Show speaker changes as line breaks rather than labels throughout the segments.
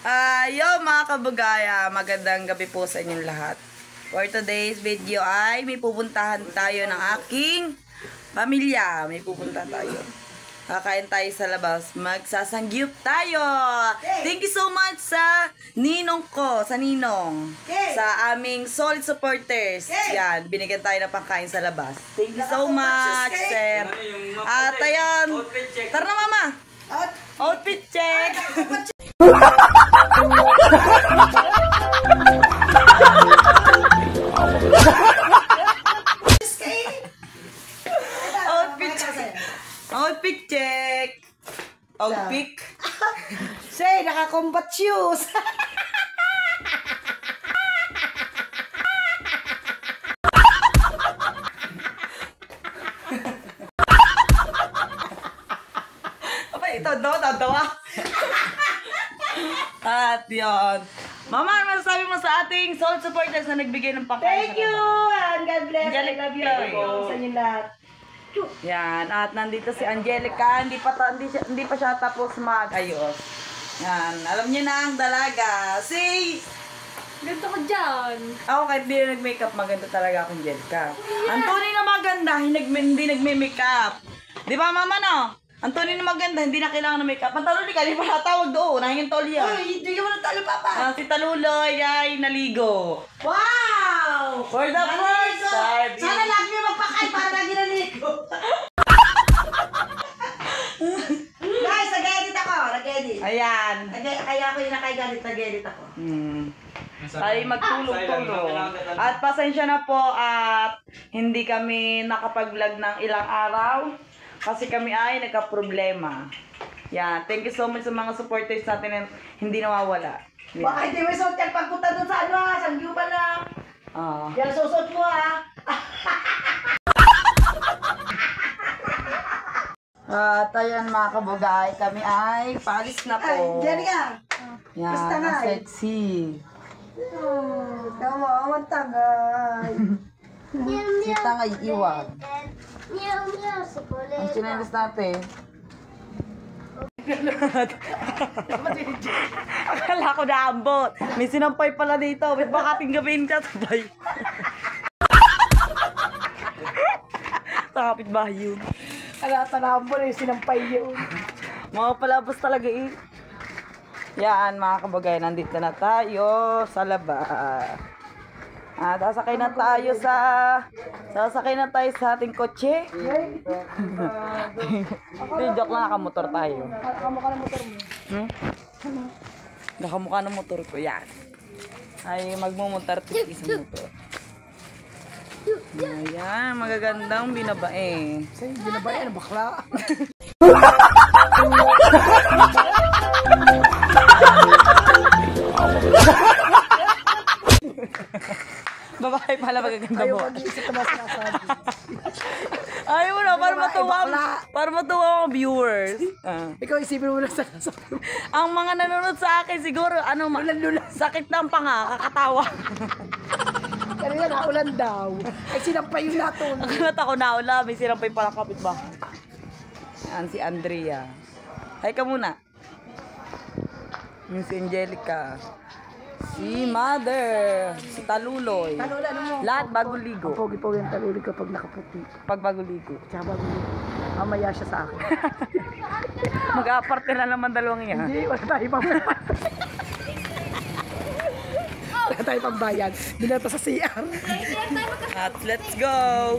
Yo mga kabugaya, magandang gabi po sa inyong lahat. For today's video ay may pupuntahan tayo ng aking pamilya. May pupuntahan tayo. Kakain tayo sa labas. Magsasangyup tayo. Thank you so much sa ninong ko, sa ninong. Sa aming solid supporters. Yan, binigyan tayo ng pangkain sa labas. Thank you so much, sir. At ayan, tara na mama. Outfit check. Outfit check. Outfit.
Say, naka-combat shoes.
Apa ito, tatawa. At yun. Mama, ano masasabi mo sa ating soul supporters na nagbigay ng pangkain?
Thank you, and God bless. I love you. Sa inyo lahat.
Yan, at nandito si Angelica, hindi pa siya tapos mag-ayos. Yan, alam niyo na ang dalaga. Si
Ganto ko dyan.
ako kahit di na nag-makeup, maganda talaga akong Angelica. Anthony na maganda, hindi nagme-makeup. Di ba mama no? Anthony na maganda, hindi na kailangan ng makeup. Ang taluli ka, di pa natawag doon, nahingin tolya.
Uy, hindi ka mo natalo, Papa.
Si Taluloy ay naligo.
Wow!
For the first time.
Sana lagi mo magpakain para lagi naligo. Guys, nag-edit ako. Nag-edit.
Ayan.
Kaya ako yung naka-edit, nag-edit ako.
Tayo magtulog-tulog. At pasensya na po at hindi kami nakapag-vlog ng ilang araw. Kasi kami ay nagka-problema. Yan. Thank you so much sa mga supporters natin na hindi nawawala.
Baka hindi mo isuot yan pagpunta doon sa ano ha, sa Gyupan lang. Yan susot mo ha.
At ayan mga kabugay, kami ay paalis na
Ay,
po.
diyan ka.
Yan,
Basta nga eh.
sexy.
Tama, matagay.
Si Tangay Iwag. Ang chinelis natin. Akala ko naambot. May sinampay pala dito. Ba't baka ating gabihin ka? Sabay. Takapit ba yun?
Tanahan mo na yung sinampay yun.
Mga palabas talaga eh. Yan mga kabagay, nandito na tayo sa labas. Sasakay na tayo sa ating kotse. Hindi, joke lang, nakamotor tayo.
Kamukha ng motor mo.
Nakamukha ng motor ko, yan. Ay, magmumotor sa motor. Ayan, magagandang binabae.
Sa'yo, binabae, ano bakla?
Babae pala magaganda mo.
Ayaw mag-iisip na mas nasabi.
Ayaw na, para matuwa ang viewers.
Ikaw isipin mo lang sa nasabi mo.
Ang mga nanonood sa akin siguro, sakit ng panga, kakatawa.
Kanina naulan daw. Ay sinampay yung naton.
Ang kanat ako naula, may sinampay pala kapit ba? Yan si Andrea. Hi ka muna. Yung si Angelica. Si Mother. Si Taluloy.
Taluloy, ano mo?
Lahat bago ligo.
Ang pogi-pogi ang taluloy kapag nakaputi.
Pag bago ligo.
Tsaka bago ligo. Mamaya siya sa akin.
Mag-aparte na naman dalawang yan.
Hindi, wala tayo pang wala tayo pang bayan. Binato sa CR.
At let's go!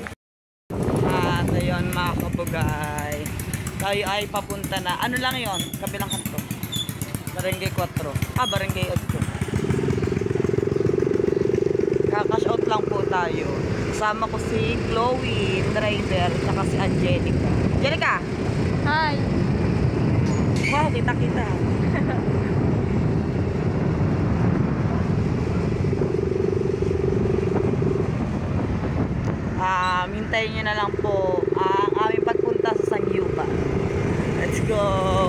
At ayun mga kabugay. Tayo ay papunta na. Ano lang yon? Kabilang kanto. Barangay 4. Barangay 8. Kakash out lang po tayo. Kasama ko si Chloe, driver, saka si Angelica. Angelica!
Hi!
Wow, kita-kita. Hintayin nyo na lang po ang aming pagpunta sa Sangyupa. Let's go!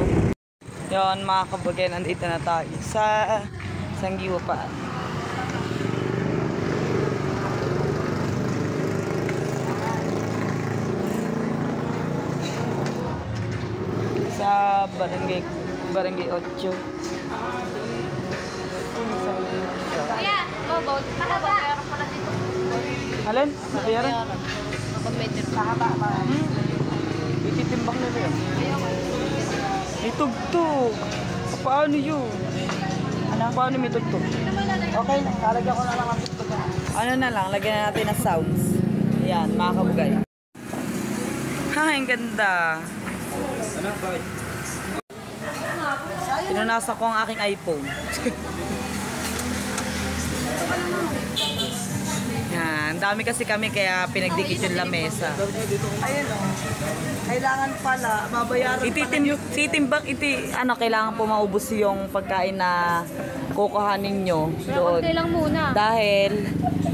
Yon mga kabugay, nandito na tayo sa Sangyupa. sa Barangay 8. Alin? Bayaran?
Kapag medyo
Ititimbang nila yun. Itugtog. Paano yun? Ano? Paano may tugtog?
Okay na, lalagyan ko na lang ang tugtog.
Ano na lang, lagyan na natin ng sounds. Ayan, mga kabugay. Ha, ang ganda. Pinunasa ko ang aking iPhone. Yan, dami kasi kami kaya pinagdikit yung lamesa.
Ayun o. Kailangan pala, babayaran
Titimbang, kailangan po maubos yung pagkain na kukuhanin nyo doon.
konti lang muna.
Dahil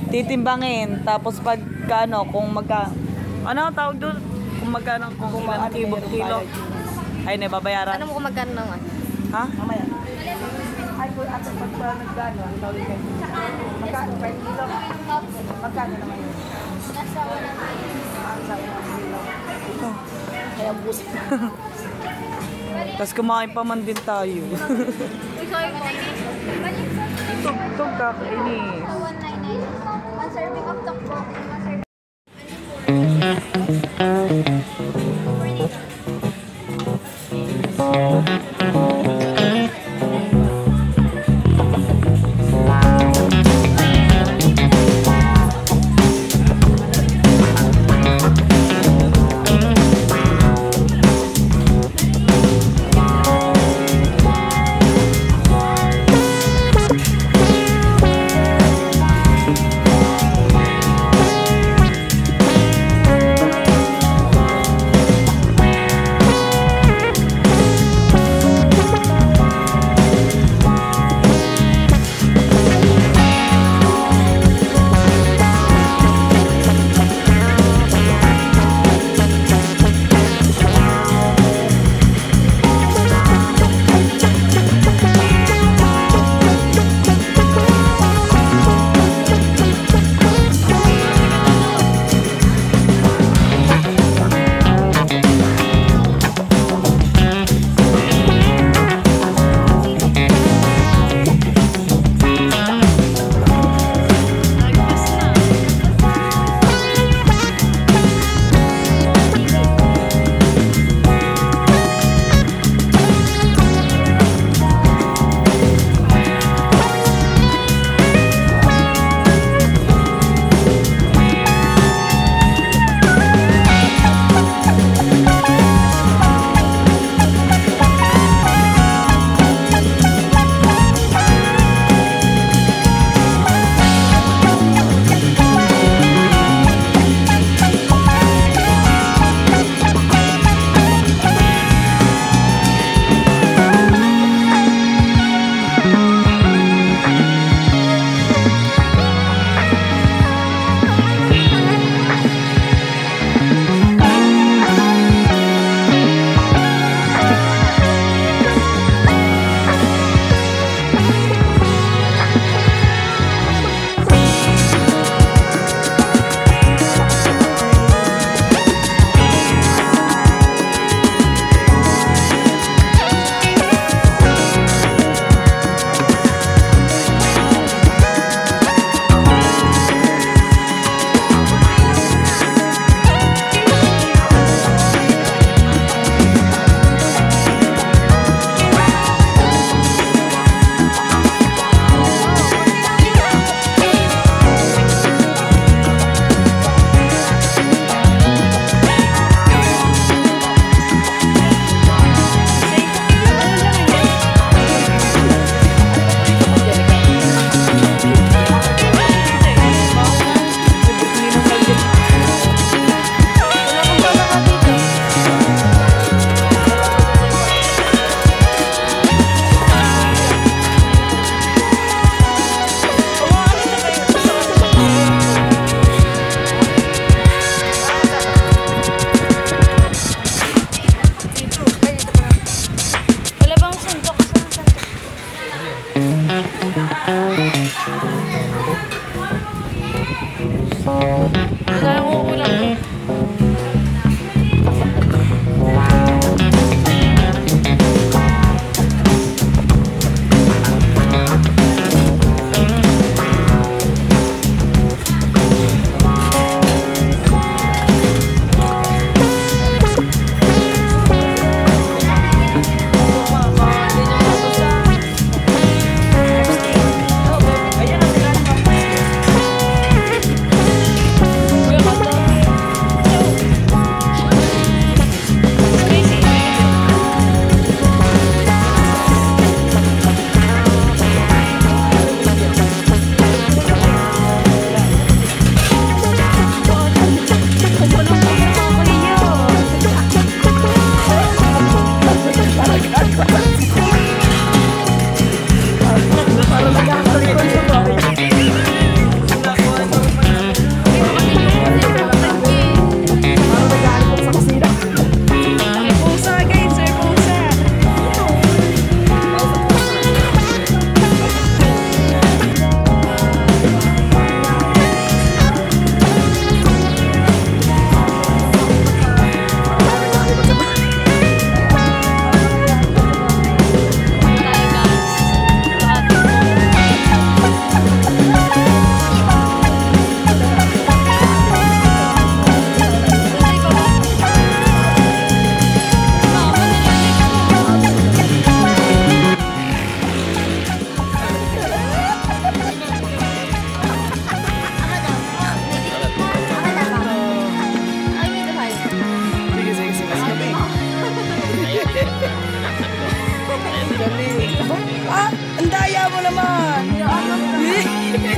titimbangin, tapos pagkano, kung ano ang tawag doon? Kung magkano, kung ilang kilo. Ay, babayaran.
Ano mo kung magkano naman?
Ha?
Mamaya. Ay, kung ato pagka nagkano, ang tawag kayo. Magkano, 5 kilo? Magkano naman yun? Nasa 1 kilo. Kaya busin.
Tapos kumain pa man din tayo.
Ikaw yung
Tugtog kakainis.
199. One serving of tokbo. One serving.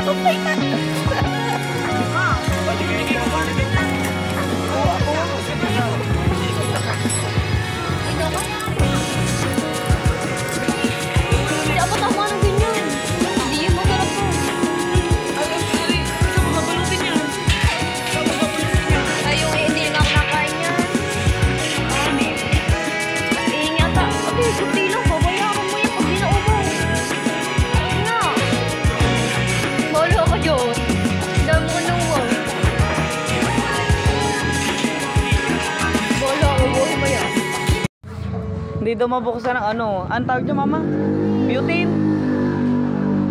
Oh my God!
Ito ka? Hindi ako tama ng ganyan. Hindi yun masarap po. Ayaw eh, hindi na ako nakain yan. Eh, nga ta. Okay, kunti lang. Babayaran mo yan pag di na ubos. Ayun na. Bolo ako, Diyos. Dami ko nung wow. Bolo ako, buhay mo yan.
Hindi daw mabuksan ng ano. Ang tawag niya, mama? Butane?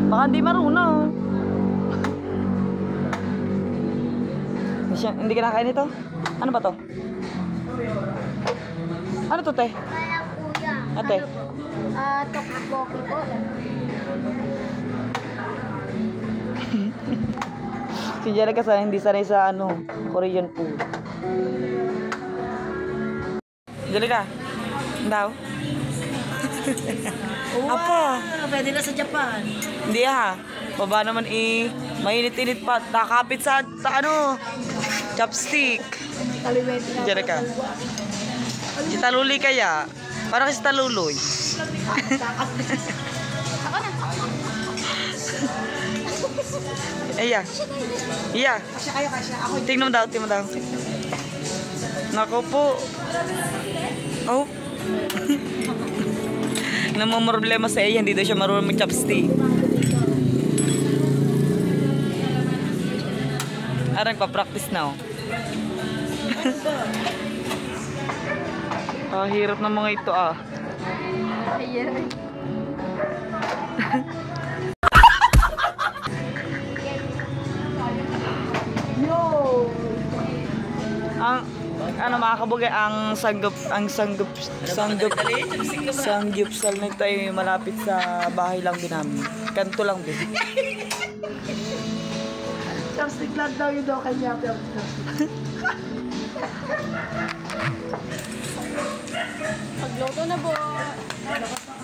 Baka hindi marunong. Hindi ka nakain ito? Ano ba to? Ano to, te?
Kaya kuya.
Ate?
Tokboki po.
Si Jerica sa hindi sanay sa ano, Korean food. Jerica, daw? Apa?
Pwede na sa Japan.
Hindi ha. Baba naman mainit-init pa. Nakapit sa ano, chopstick.
Kaliwete na.
Jerica. Si Taluli kaya. Parang si Taluloy. Iya. Iya.
Kasya. Ako
Tingnan mo daw. Nako po. Oh. Namamroblema sa iya, hindi daw siya marunong mag-chopstick. Arang pa-practice na oh. Hirap ng mga ito ah.
Ayan.
Ang ano mga kabugay, ang sanggupsal na ito ay malapit sa bahay lang din namin. Kanto lang din.
chopstick lang daw yun daw kanya.
Pagluto na po.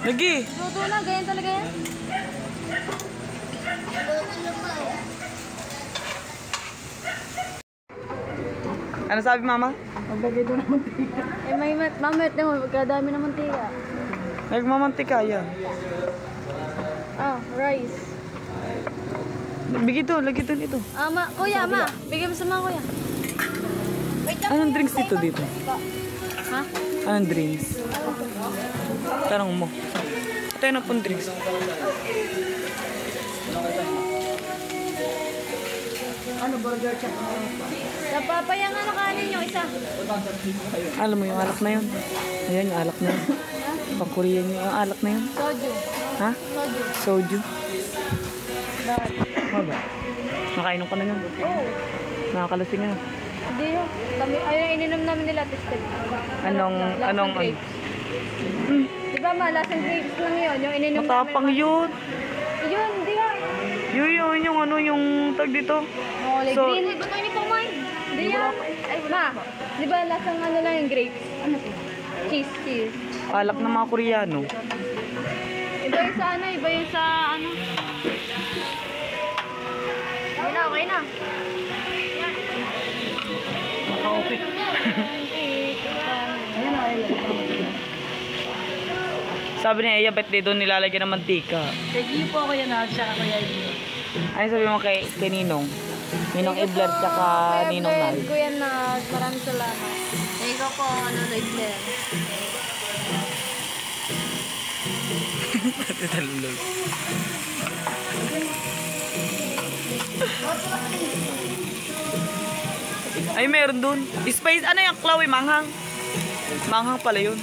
Lagi!
Luto na, ganyan talaga yan.
Ano sabi mama?
Maglagay doon ng mantika.
Eh, may mamit na mo, magkadami ng mantika.
Nagmamantika yan.
Rice.
Bigay ito, lagi ito dito.
Kuya, bigyan mo sa mga kuya.
Anong drinks dito?
Ha?
Anong drinks? Tanong mo. Ito yun ang pong drinks.
Ano, burger check?
Napapayang ano kanin nyo, isa.
Alam mo yung alak na yun? Ayan yung alak na yun. Pang Korean yung alak na yun.
Soju.
Ha?
Soju.
Soju.
Bakit?
Ano ba? Nakainom ka na yun.
Oo.
Nakakalasing na.
Hindi yun. Ayun, ininom namin nila tested.
Anong
grapes. Di ba ma, lasang grapes lang yun. Yung ininom
matapang
namin.
yun.
Yun, di ba?
Yun, yung ano, yung tag dito.
Molly
So-
green. Ba't niyo pang wine? Di yan. Ay, ma. Di ba lasang ano lang yung grapes? Ano to? Cheese.
Alak ng mga Koreano.
Iba yung sa ano, iba yung sa ano. Okay na.
Maka-open.
Ayan na, ayan.
Sabi ni Aya, ba't di doon nilalagyan ng mantika?
Sige po ako yan, siya ako yan.
Ano sabi mo kay Ninong? Ninong Ibler tsaka Ninong Nal.
Kuya Nag, maraming salamat. Ikaw po, ano, Ibler.
Talulog. Ay, meron dun. Spice, ano yung Chloe? Manghang? Manghang pala yun.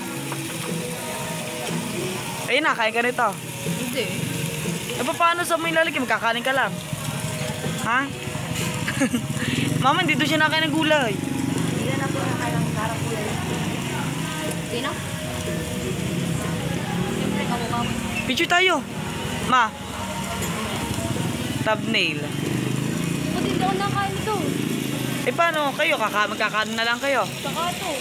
Ayun na, kain ka nito.
Hindi.
E paano sa mo ilalagay? Magkakanin ka lang. Ha? Mama, hindi doon siya nakain ng gulay.
Hindi na po nakailang karang kulay.
Sino? Siyempre, kamukha mo.
Picture tayo. Ma. Thumbnail.
Ba't hindi ako nakain ito?
Eh paano kayo? Magkakanin na lang kayo.
Saka ito.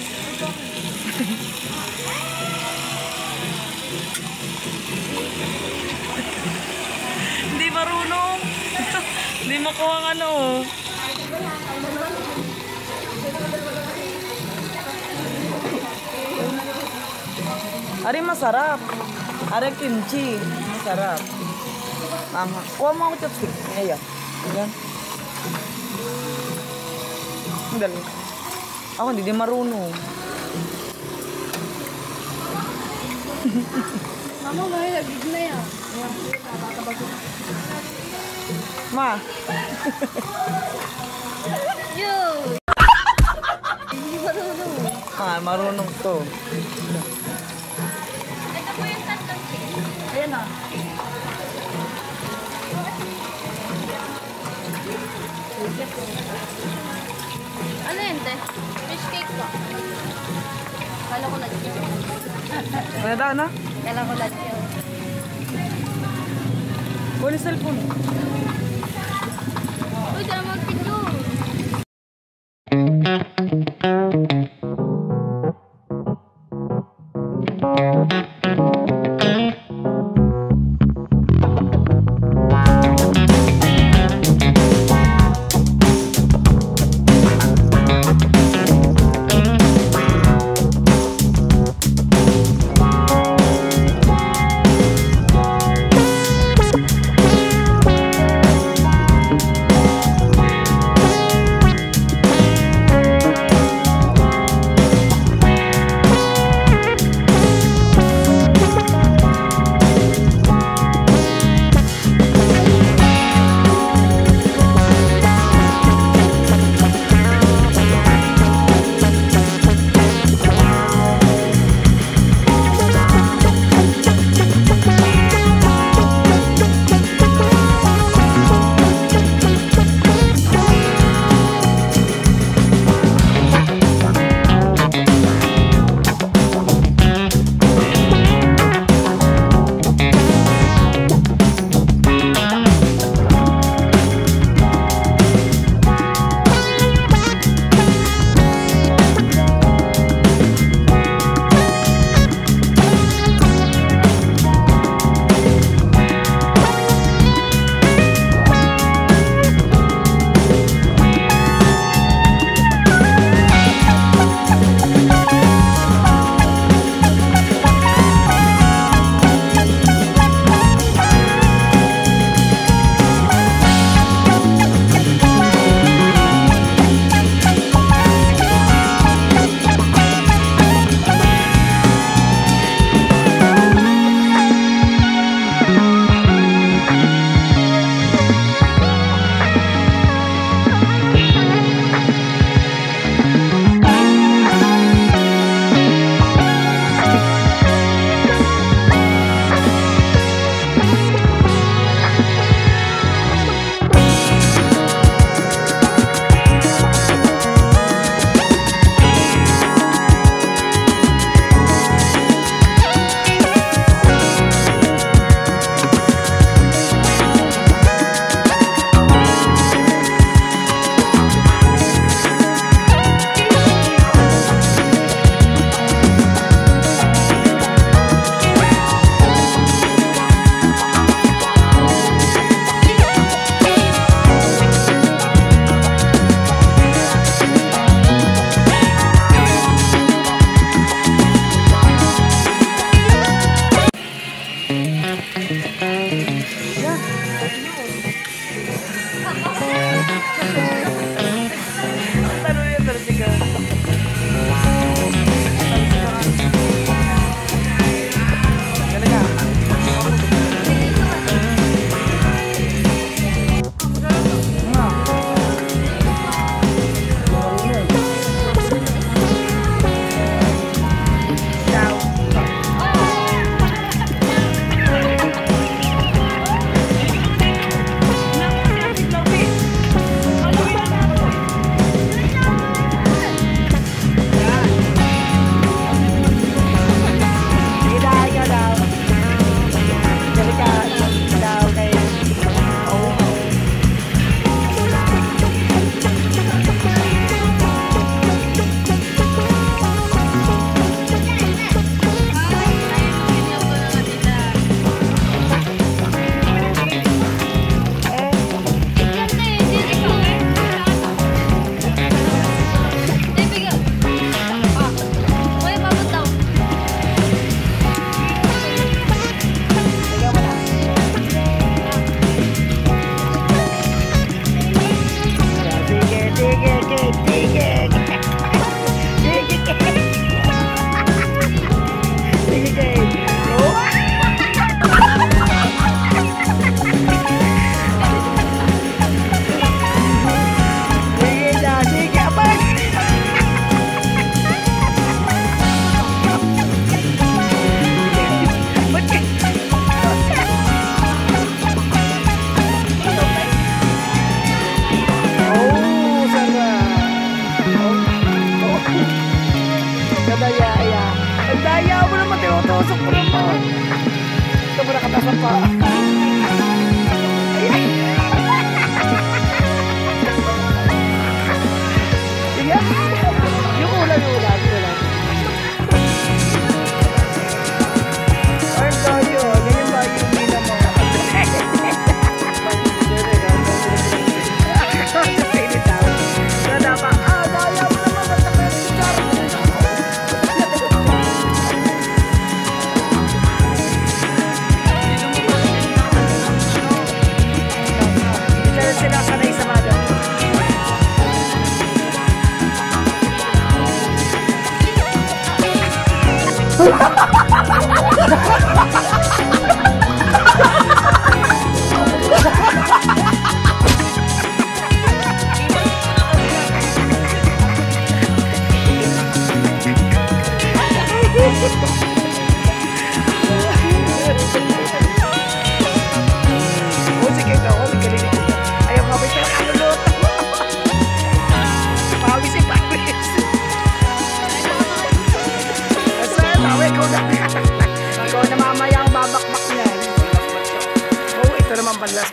Hindi marunong. Hindi makuha ang ano. Ari masarap. Ari kimchi. Masarap. Tama. Kuha mo ako chopstick. Ayan. Ayan. Ang dali. Ako hindi din marunong.
Mama, mahal lagig na yan.
Ma.
Yo! Hindi marunong.
Marunong to.
Ito po yung tatlong chicken.
Ayan na.
Ano yun, te? Fish cake ba? Kala ko lagyan.
Ano daw na?
Kala ko lagyan.
Kunin cellphone.
Uy, dala mag-picture.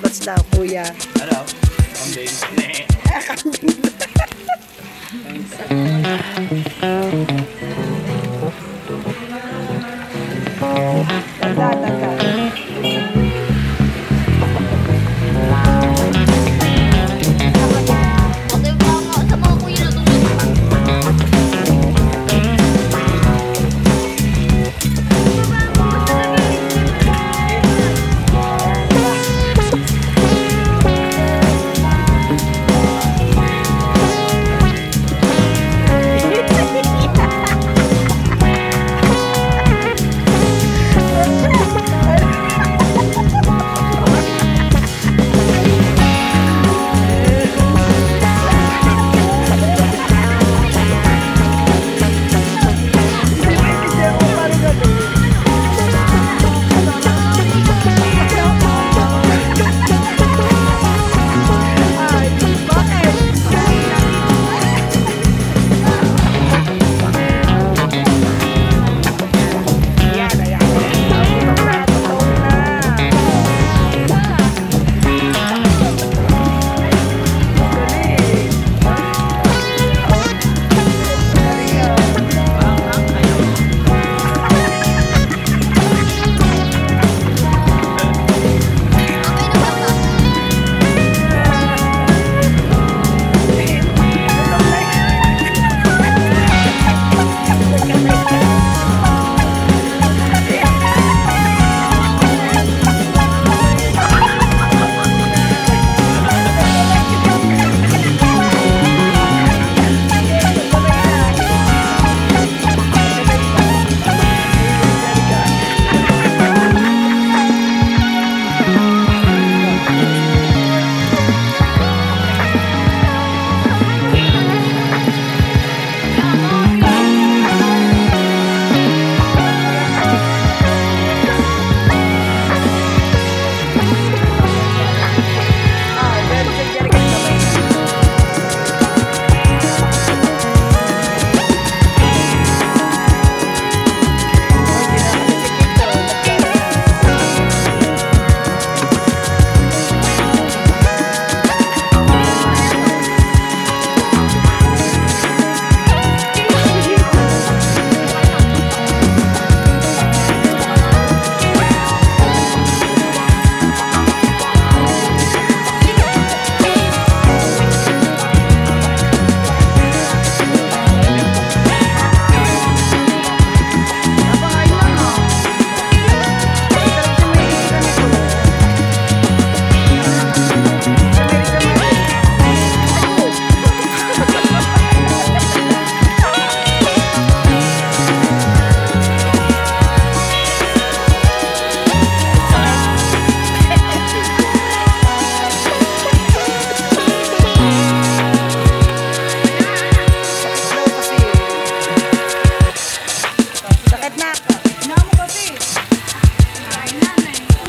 bats-bats daw, kuya.
Ano? Kambing.
Tanda.
Patay pa nga sa mga kuya na tumulong.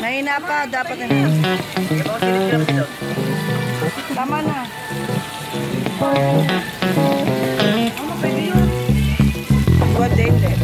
Mahina pa, dapat na. Tama na. Ano pwede yun? Good day, then.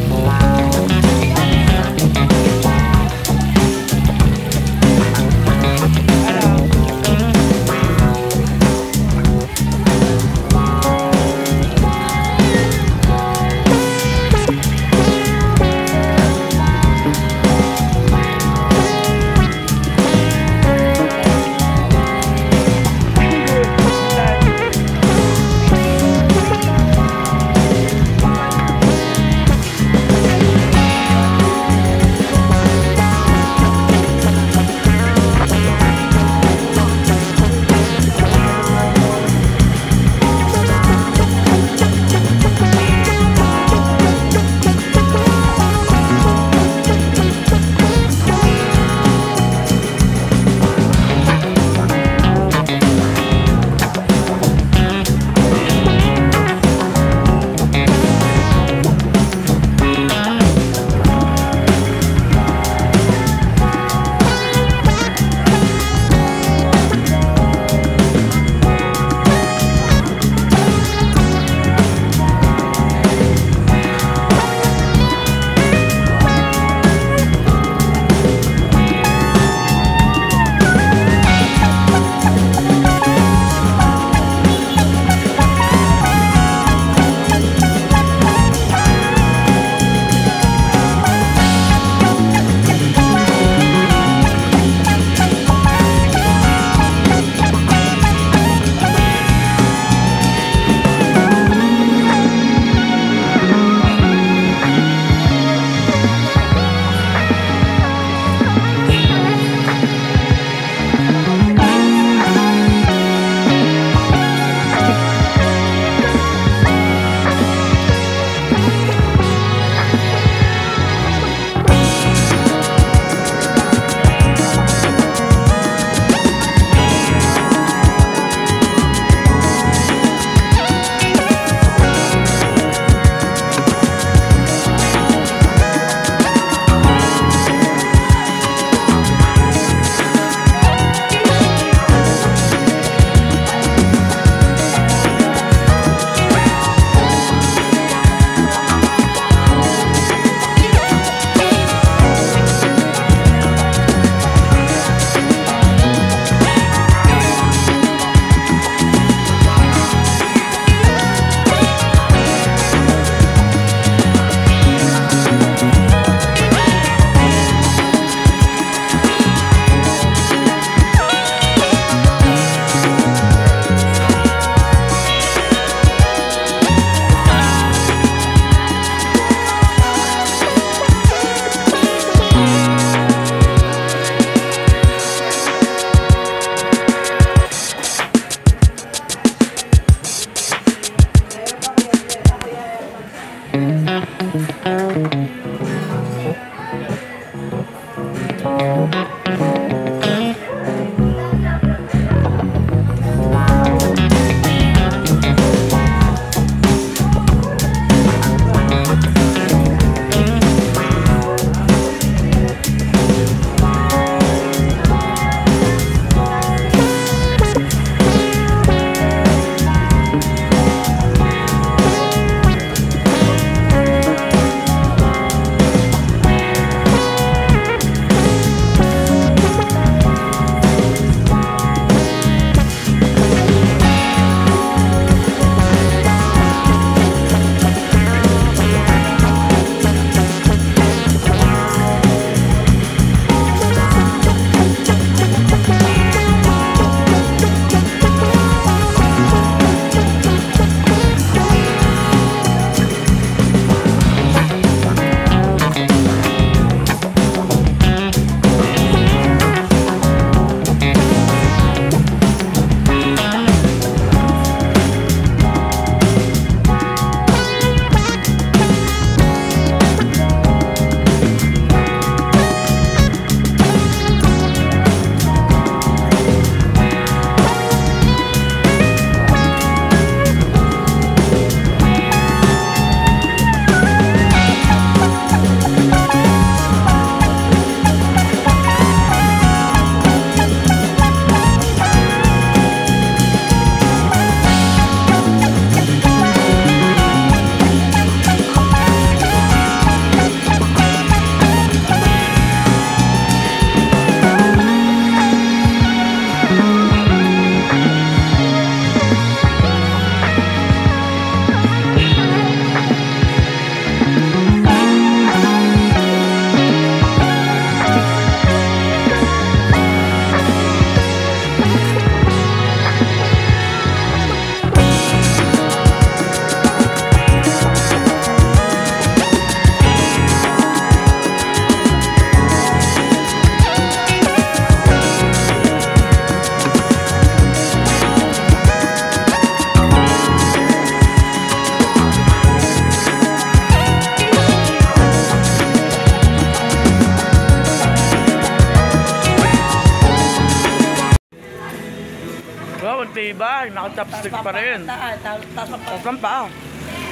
Oh, matibay. Nakachopstick pa rin.
Taas pa.
Tapos lang pa.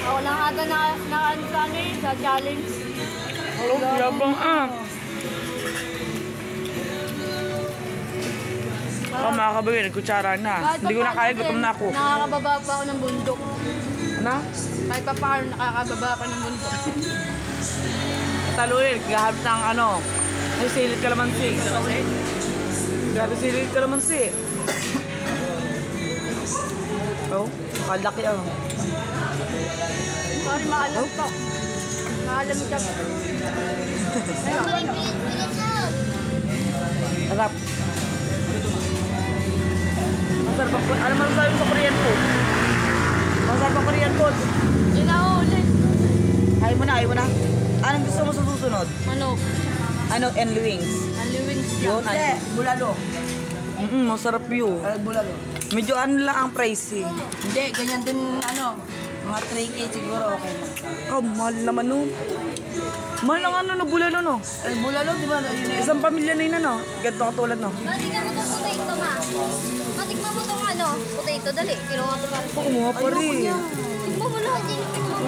Ako lang ata sa challenge.
Oh, yabang Oh, mga kabagay, nagkutsara na. Hindi ko na kaya, gutom na ako.
Nakakababa pa ako ng bundok.
Ano?
Kahit pa paano nakakababa pa ng bundok.
Taluin, gahabit ng ano. Ay, silit kalamansi. Gahabit silit kalamansi. Oh, kalaki
Sorry, maalam pa. Maalam ka.
Sarap. Masarap ako. Ano man sabi sa Korean food? Masarap ang Korean food.
Yun na ulit.
Ayaw mo na. Anong gusto mo sa susunod?
Manok.
Ano, and wings?
Unli wings
Yun,
Hindi, bulalo.
masarap yun.
Bulalo.
Medyo ano lang ang pricey.
Hindi, ganyan din mga 3K siguro okay na.
Oh, mahal naman nun. Mahal lang ano, bulalo no.
Bulalo, di ba? Yun eh.
Isang pamilya na yun ano. Ganito katulad no.
Matikman mo itong potato, ma. Matikman mo itong potato. Dali, kinuha ko pa.
Ako kumuha pa rin.
Tikman mo lahat din.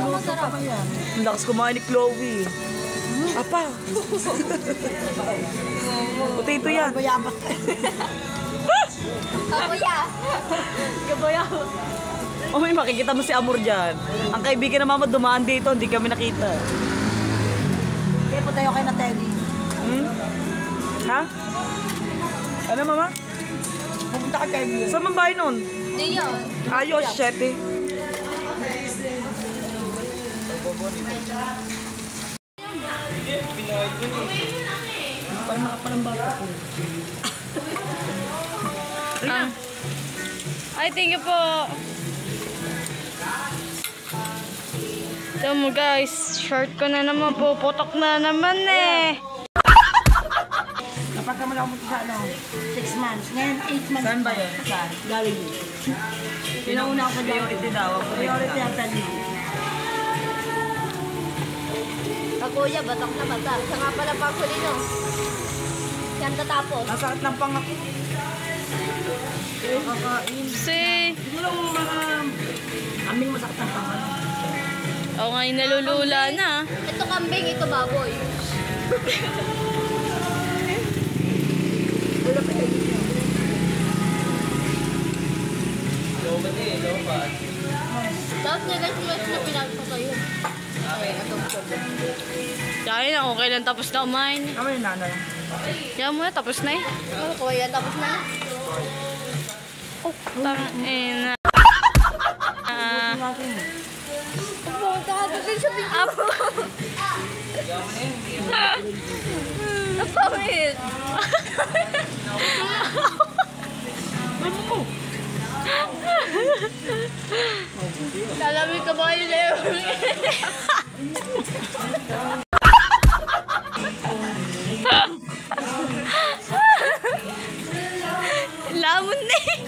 Masarap.
Ang lakas kumain ni Chloe. Apa? Potato yan.
Bayabas.
Kaboya. Kaboya.
Oh, may makikita mo si Amor dyan. Ang kaibigan na mama dumaan dito, hindi kami nakita.
Kaya po tayo kay Natelli.
Ha? Ano mama?
Pupunta ka kay Bill.
Saan man bahay nun?
Hindi yun.
Ayos, 7.
Parang bata ko.
Ay, thank you po. Ito mo guys, short ko na naman po. Putok na naman eh.
Kapag ka malaw mo sa 6 months. Ngayon, 8 months.
Saan ba yun?
Saan? Galing yun. Pinauna ako sa
Priority daw.
Priority ang tali.
Kakuya, batak na bata. Siya nga pala pa huli no. Yan tatapos.
Masakit lang pang ako.
Kakain. Siguro mga aming masakit ang pangalan.
Oo nga, nalulula na. Ito kambing, ito baboy. Tapos niya guys, na pinagpasayo. Kaya na, okay lang tapos na kumain.
Kami yung nanay.
Kaya mo na, tapos na eh. Oo, kuya, tapos na. Oh, tangina. Pumunta ka din sa video. Napamit. Lalamig ka ba yun, Leo? Lamon na eh.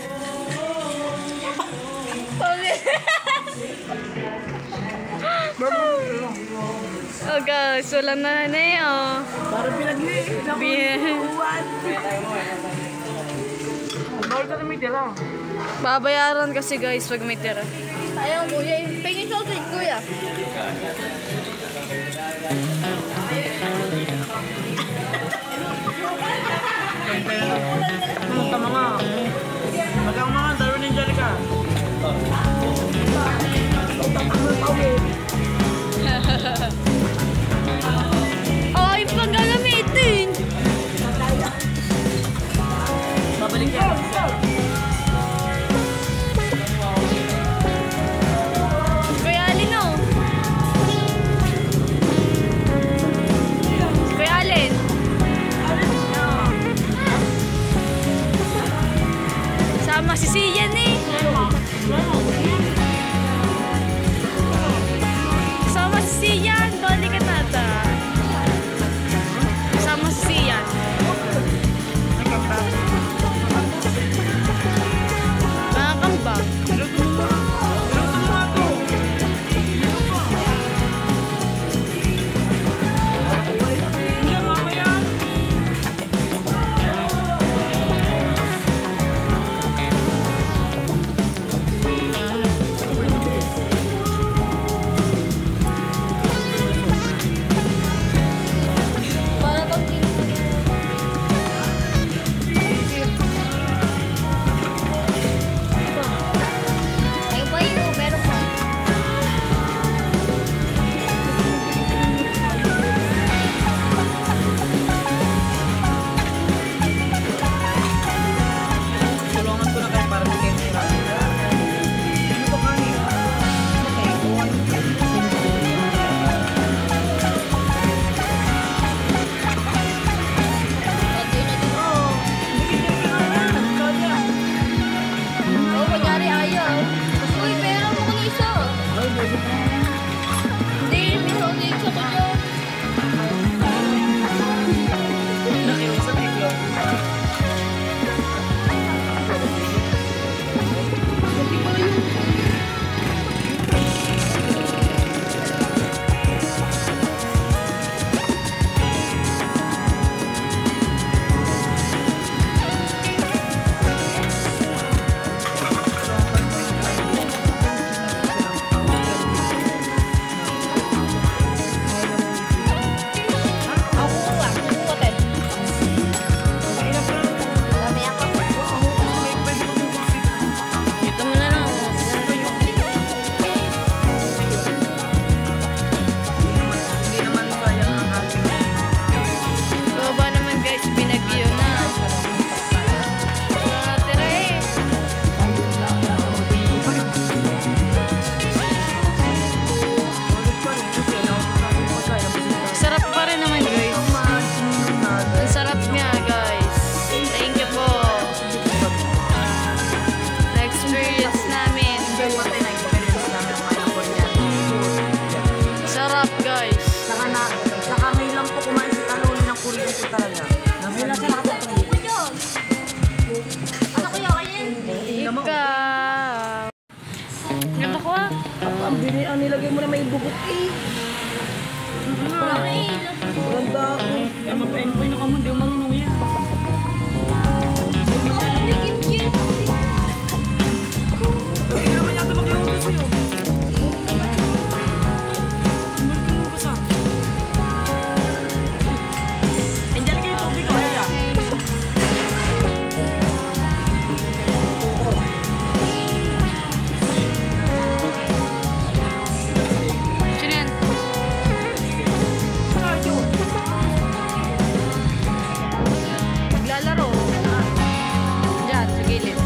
Oh guys, wala na na eh oh.
Parang pinag-iit ako.
Bawal ka na may tira.
Babayaran kasi guys pag may tira. Ayaw kuya, pengin sausage kuya.
Tama nga. Magang mga, daro ni Angelica.
Ay, pag gagamitin.
Babalik yan.
Kuya Alin oh. Kuya Alin. Sama si Sian eh. Sama si Sian, balik ka tata. Sama si Sian. Mga kamba.
ang nilagay mo na may bugot eh. Ganda.
Ay, mapain na ka mo. Hindi mo marunong yan. Hindi naman yata mag-iutos sa'yo. Andiyan kayo tubig ko. Kaya.
Sino yan? Maglalaro. Diyan, sa gilid.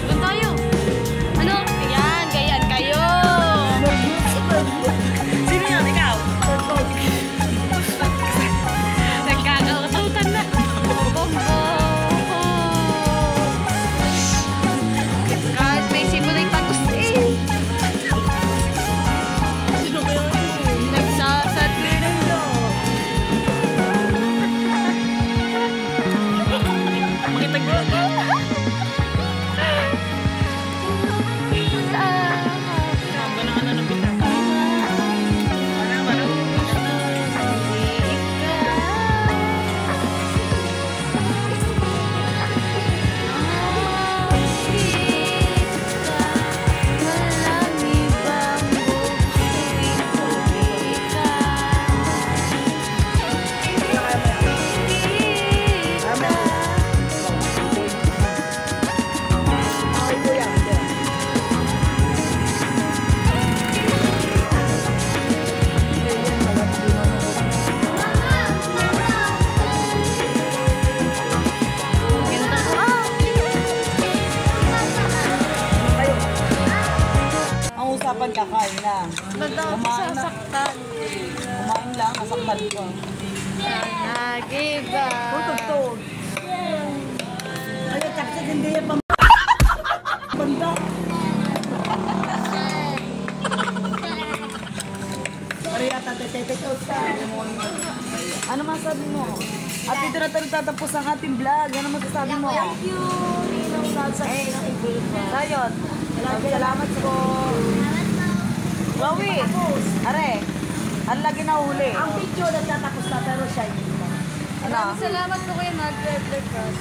Doon tayo. Ano? Ayan, ganyan kayo.
Sino yan? Ikaw?
Nagkakaututan na. Bongo. Kahit may simulay pagos eh. Nagsasatli na
Makitag mo. Ang usapan kakain na. Kumain na. Kumain lang, nasaktan ko.
Nagiba.
Tugtog. Ay, taksak hindi yan pa. Banda. Pariyata, take out ka.
Ano masabi mo? At dito na tayo tatapos ang ating vlog. Ano masasabi mo?
Thank you. Ninong Salsa ng Iba.
Sayot. Salamat po. Chloe. Are. Ang lagi na huli.
Ang video nagtatapos na pero siya hindi pa.
Ano?
Salamat po kayo, Mag-Red Cross.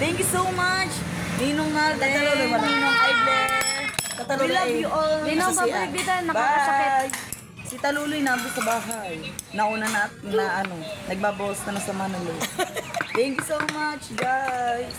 Thank you so much. Ninong Nalde. Ninong Idler.
We love you all.
Ninong, papaligbitan, nakakasakit.
Bye. Si Taluloy nandun sa bahay. Nauna na nagbabawas na ng sama ng loob. Thank you so much, guys.